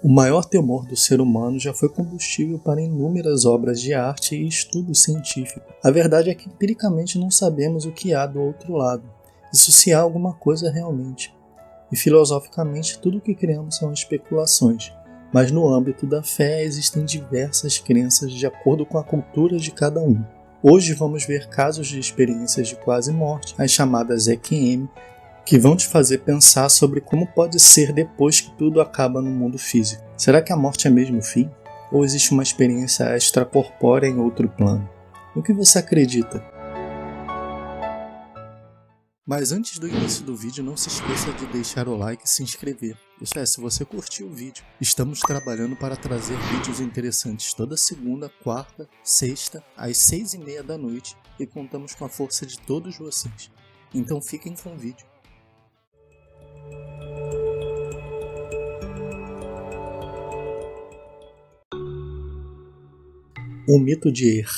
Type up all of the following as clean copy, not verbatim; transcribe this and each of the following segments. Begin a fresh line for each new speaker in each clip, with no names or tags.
O maior temor do ser humano já foi combustível para inúmeras obras de arte e estudo científico. A verdade é que empiricamente não sabemos o que há do outro lado, isso se há alguma coisa realmente. E filosoficamente tudo o que criamos são especulações, mas no âmbito da fé existem diversas crenças de acordo com a cultura de cada um. Hoje vamos ver casos de experiências de quase morte, as chamadas EQM, que vão te fazer pensar sobre como pode ser depois que tudo acaba no mundo físico. Será que a morte é mesmo o fim? Ou existe uma experiência extracorpórea em outro plano? No que você acredita? Mas antes do início do vídeo, não se esqueça de deixar o like e se inscrever. Isso é, se você curtiu o vídeo. Estamos trabalhando para trazer vídeos interessantes toda segunda, quarta, sexta, às 6h30 da noite e contamos com a força de todos vocês. Então fiquem com o vídeo. O mito de Er.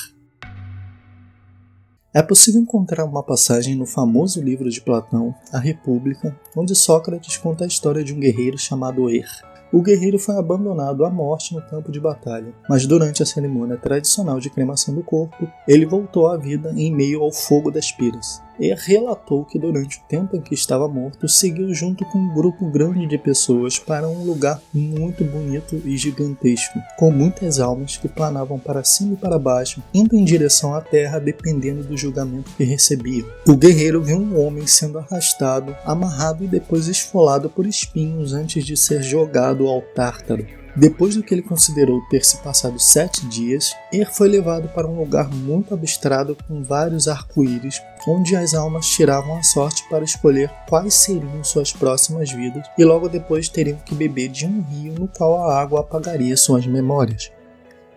É possível encontrar uma passagem no famoso livro de Platão, A República, onde Sócrates conta a história de um guerreiro chamado Er. O guerreiro foi abandonado à morte no campo de batalha, mas durante a cerimônia tradicional de cremação do corpo, ele voltou à vida em meio ao fogo das piras. Er relatou que durante o tempo em que estava morto, seguiu junto com um grupo grande de pessoas para um lugar muito bonito e gigantesco, com muitas almas que planavam para cima e para baixo, indo em direção à terra dependendo do julgamento que recebiam. O guerreiro viu um homem sendo arrastado, amarrado e depois esfolado por espinhos antes de ser jogado ao Tártaro. Depois do que ele considerou ter se passado 7 dias, Er foi levado para um lugar muito abstrato com vários arco-íris, onde as almas tiravam a sorte para escolher quais seriam suas próximas vidas e logo depois teriam que beber de um rio no qual a água apagaria suas memórias.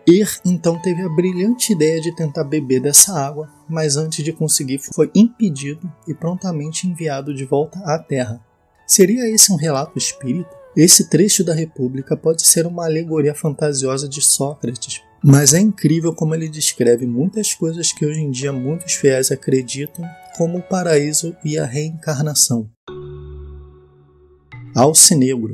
Er então teve a brilhante ideia de tentar beber dessa água, mas antes de conseguir foi impedido e prontamente enviado de volta à Terra. Seria esse um relato espírita? Esse trecho da República pode ser uma alegoria fantasiosa de Sócrates, mas é incrível como ele descreve muitas coisas que hoje em dia muitos fiéis acreditam, como o paraíso e a reencarnação. Alce Negro.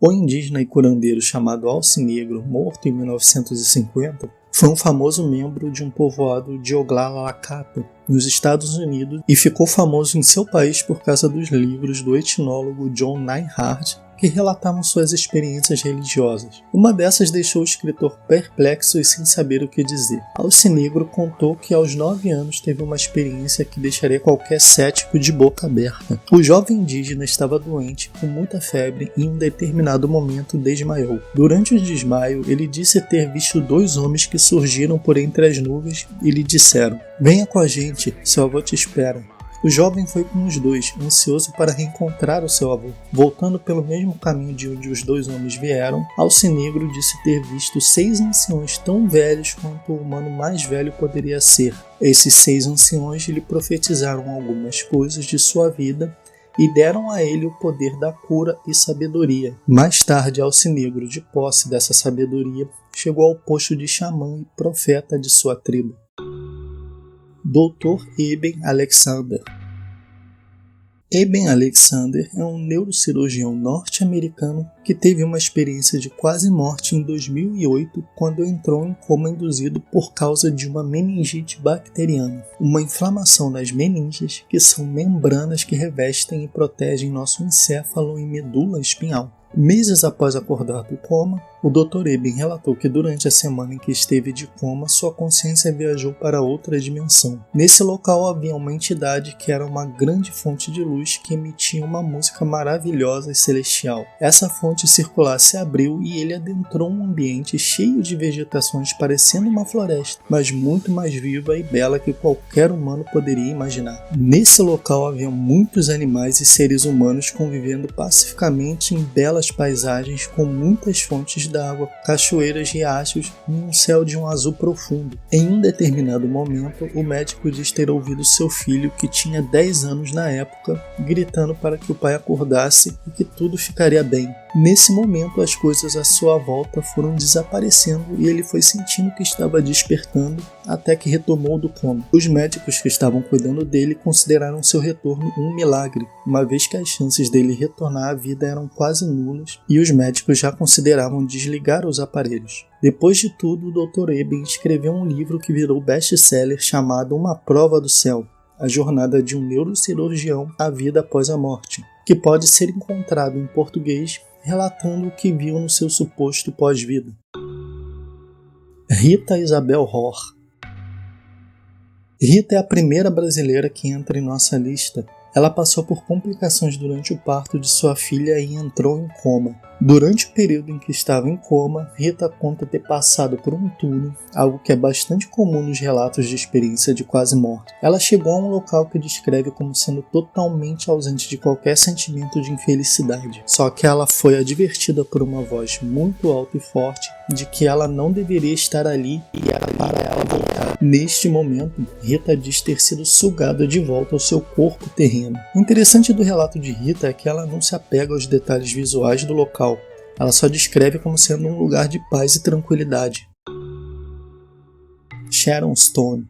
O indígena e curandeiro chamado Alce Negro, morto em 1950, foi um famoso membro de um povoado de Oglala-Cato, nos Estados Unidos, e ficou famoso em seu país por causa dos livros do etnólogo John Neihardt, que relatavam suas experiências religiosas. Uma dessas deixou o escritor perplexo e sem saber o que dizer. Alce Negro contou que aos 9 anos teve uma experiência que deixaria qualquer cético de boca aberta. O jovem indígena estava doente, com muita febre, e em um determinado momento desmaiou. Durante o desmaio, ele disse ter visto 2 homens que surgiram por entre as nuvens e lhe disseram: "Venha com a gente, seu avô te espera." O jovem foi com os 2, ansioso para reencontrar o seu avô. Voltando pelo mesmo caminho de onde os 2 homens vieram, Alce Negro disse ter visto 6 anciões tão velhos quanto o humano mais velho poderia ser. Esses 6 anciões lhe profetizaram algumas coisas de sua vida e deram a ele o poder da cura e sabedoria. Mais tarde, Alce Negro, de posse dessa sabedoria, chegou ao posto de xamã e profeta de sua tribo. Dr. Eben Alexander. Eben Alexander é um neurocirurgião norte-americano que teve uma experiência de quase morte em 2008 quando entrou em coma induzido por causa de uma meningite bacteriana, uma inflamação nas meninges, que são membranas que revestem e protegem nosso encéfalo e medula espinhal. Meses após acordar do coma, o Dr. Eben relatou que durante a semana em que esteve de coma, sua consciência viajou para outra dimensão. Nesse local havia uma entidade que era uma grande fonte de luz que emitia uma música maravilhosa e celestial. Essa fonte circular se abriu e ele adentrou um ambiente cheio de vegetações parecendo uma floresta, mas muito mais viva e bela que qualquer humano poderia imaginar. Nesse local havia muitos animais e seres humanos convivendo pacificamente em belas paisagens com muitas fontes d'água, cachoeiras, riachos e um céu de um azul profundo. Em um determinado momento, o médico diz ter ouvido seu filho, que tinha 10 anos na época, gritando para que o pai acordasse e que tudo ficaria bem. Nesse momento, as coisas à sua volta foram desaparecendo e ele foi sentindo que estava despertando até que retomou do coma. Os médicos que estavam cuidando dele consideraram seu retorno um milagre, uma vez que as chances dele retornar à vida eram quase nulas e os médicos já consideravam desligar os aparelhos. Depois de tudo, o Dr. Eben escreveu um livro que virou best-seller chamado Uma Prova do Céu, a jornada de um neurocirurgião à vida após a morte, que pode ser encontrado em português relatando o que viu no seu suposto pós-vida. Rita Isabel Rohr. Rita é a primeira brasileira que entra em nossa lista. Ela passou por complicações durante o parto de sua filha e entrou em coma. Durante o período em que estava em coma, Rita conta ter passado por um túnel, algo que é bastante comum nos relatos de experiência de quase morte. Ela chegou a um local que descreve como sendo totalmente ausente de qualquer sentimento de infelicidade. Só que ela foi advertida por uma voz muito alta e forte de que ela não deveria estar ali e era para ela voltar. Neste momento, Rita diz ter sido sugada de volta ao seu corpo terreno. O interessante do relato de Rita é que ela não se apega aos detalhes visuais do local. Ela só descreve como sendo um lugar de paz e tranquilidade. Sharon Stone.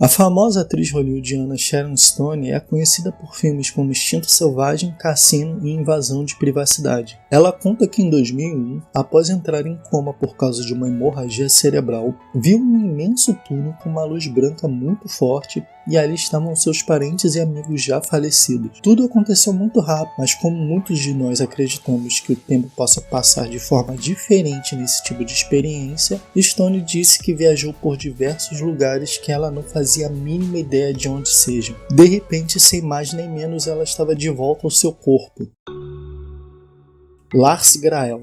A famosa atriz hollywoodiana Sharon Stone é conhecida por filmes como Instinto Selvagem, Cassino e Invasão de Privacidade. Ela conta que em 2001, após entrar em coma por causa de uma hemorragia cerebral, viu um imenso túnel com uma luz branca muito forte e ali estavam seus parentes e amigos já falecidos. Tudo aconteceu muito rápido, mas como muitos de nós acreditamos que o tempo possa passar de forma diferente nesse tipo de experiência, Stone disse que viajou por diversos lugares que ela não fazia a mínima ideia de onde sejam. De repente, sem mais nem menos, ela estava de volta ao seu corpo. Lars Grael.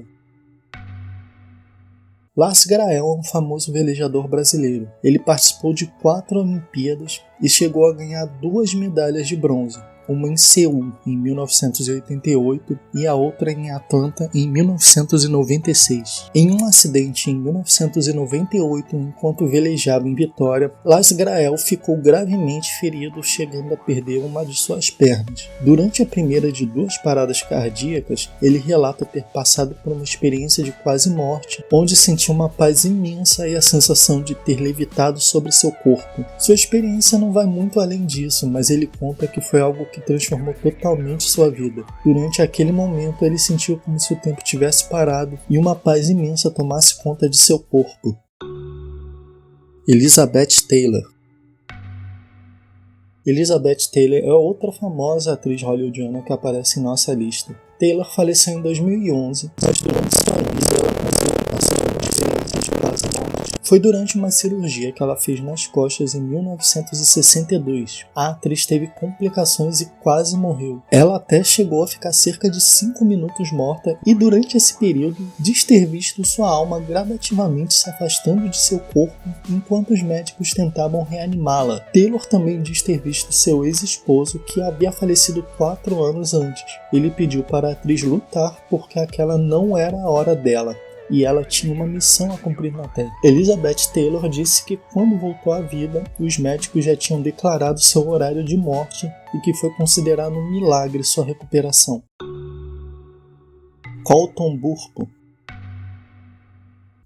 Lars Grael é um famoso velejador brasileiro. Ele participou de 4 Olimpíadas e chegou a ganhar 2 medalhas de bronze, uma em Seul em 1988 e a outra em Atlanta em 1996. Em um acidente em 1998, enquanto velejava em Vitória, Lars Grael ficou gravemente ferido, chegando a perder uma de suas pernas. Durante a primeira de 2 paradas cardíacas, ele relata ter passado por uma experiência de quase morte, onde sentiu uma paz imensa e a sensação de ter levitado sobre seu corpo. Sua experiência não vai muito além disso, mas ele conta que foi algo que transformou totalmente sua vida. Durante aquele momento, ele sentiu como se o tempo tivesse parado e uma paz imensa tomasse conta de seu corpo. Elizabeth Taylor. Elizabeth Taylor é outra famosa atriz hollywoodiana que aparece em nossa lista. Taylor faleceu em 2011, mas durante sua vida ela passou por uma experiência de quase morte. Foi durante uma cirurgia que ela fez nas costas em 1962. A atriz teve complicações e quase morreu. Ela até chegou a ficar cerca de 5 minutos morta e durante esse período diz ter visto sua alma gradativamente se afastando de seu corpo enquanto os médicos tentavam reanimá-la. Taylor também diz ter visto seu ex-esposo, que havia falecido 4 anos antes. Ele pediu para a atriz lutar porque aquela não era a hora dela e ela tinha uma missão a cumprir na Terra. Elizabeth Taylor disse que quando voltou à vida, os médicos já tinham declarado seu horário de morte e que foi considerado um milagre sua recuperação. Colton Burpo.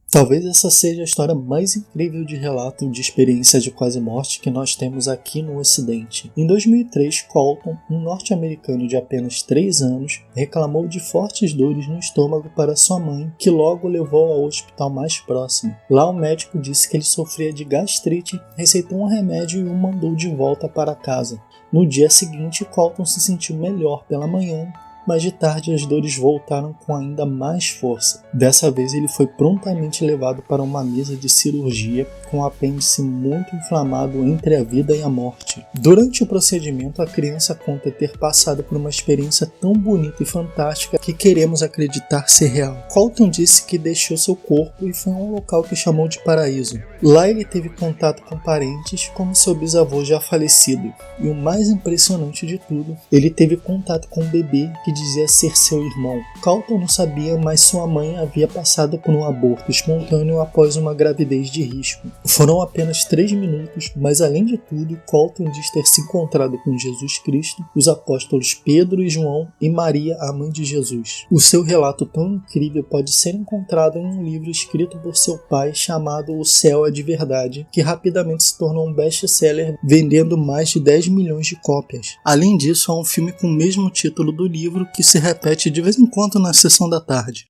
Talvez essa seja a história mais incrível de relato de experiência de quase morte que nós temos aqui no Ocidente. Em 2003, Colton, um norte-americano de apenas 3 anos, reclamou de fortes dores no estômago para sua mãe, que logo o levou ao hospital mais próximo. Lá o médico disse que ele sofria de gastrite, receitou um remédio e o mandou de volta para casa. No dia seguinte, Colton se sentiu melhor pela manhã, mas de tarde as dores voltaram com ainda mais força. Dessa vez ele foi prontamente levado para uma mesa de cirurgia com o apêndice muito inflamado entre a vida e a morte. Durante o procedimento, a criança conta ter passado por uma experiência tão bonita e fantástica que queremos acreditar ser real. Colton disse que deixou seu corpo e foi a um local que chamou de paraíso. Lá ele teve contato com parentes como seu bisavô já falecido. E o mais impressionante de tudo, ele teve contato com um bebê que dizia ser seu irmão. Colton não sabia, mas sua mãe havia passado por um aborto espontâneo após uma gravidez de risco. Foram apenas 3 minutos, mas além de tudo, Colton diz ter se encontrado com Jesus Cristo, os apóstolos Pedro e João e Maria, a mãe de Jesus. O seu relato tão incrível pode ser encontrado em um livro escrito por seu pai chamado O Céu é de Verdade, que rapidamente se tornou um best-seller, vendendo mais de 10 milhões de cópias. Além disso, há um filme com o mesmo título do livro que se repete de vez em quando na sessão da tarde.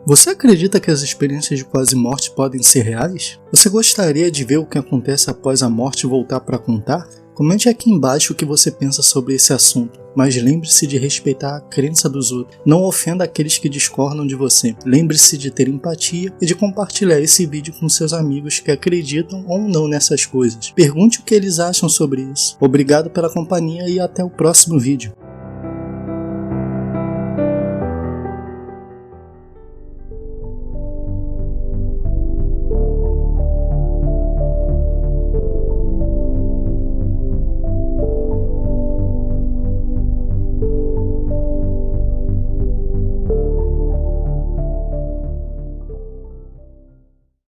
Você acredita que as experiências de quase morte podem ser reais? Você gostaria de ver o que acontece após a morte e voltar para contar? Comente aqui embaixo o que você pensa sobre esse assunto, mas lembre-se de respeitar a crença dos outros. Não ofenda aqueles que discordam de você. Lembre-se de ter empatia e de compartilhar esse vídeo com seus amigos que acreditam ou não nessas coisas. Pergunte o que eles acham sobre isso. Obrigado pela companhia e até o próximo vídeo.